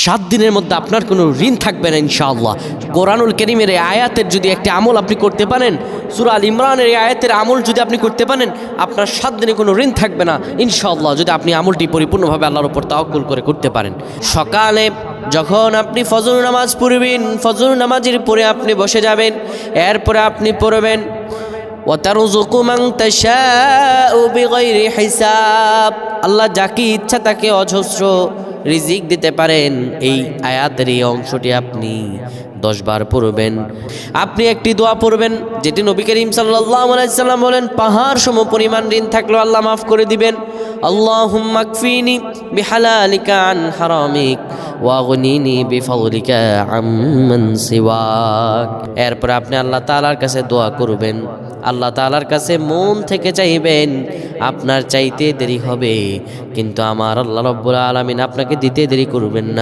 7 দিনের মধ্যে আপনার কোনো ঋণ থাকবে না ইনশাআল্লাহ। কোরআনুল কারীমের এই আয়াতের যদি একটি আমল আপনি করতে পারেন, সূরা আল ইমরানের এই আয়াতের আমল যদি আপনি করতে পারেন, আপনার 7 দিনে কোনো ঋণ থাকবে না ইনশাআল্লাহ, যদি আপনি আমলটি পরিপূর্ণভাবে আল্লাহর উপর তাওয়াক্কুল করে করতে পারেন। সকালে যখন আপনি ফজর নামাজ পড়বেন, ফজর নামাজের পরে আপনি বসে যাবেন, এরপরে আপনি পড়বেন ওয়াতারযুকু মান তাশাউ বিগাইরি হিসাব। আল্লাহ যাকে ইচ্ছা তাকে অজস্র রিজিক দিতে পারেন। এই আয়াতের এই অংশটি আপনি 10 বার পড়বেন। আপনি একটি দোয়া পড়বেন যেটি নবী করিম সাল্লাল্লাহু আলাইহি সাল্লাম বলেন, পাহাড় সম পরিমাণ ঋণ থাকলেও আল্লাহ মাফ করে দিবেন। আল্লাহুম্মা কফিনি বিহালালিকা আন হারামিক ওয়াগনিনি বিফাদলিকা আম্মান সিওয়াক। এরপর আপনি আল্লাহ তাআলার কাছে দোয়া করবেন, আল্লাহ তাআলার কাছে মন থেকে চাইবেন। আপনার চাইতে দেরি হবে, কিন্তু আমার আল্লাহ রাব্বুল আলামিন আপনাকে দিতে দেরি করবেন না।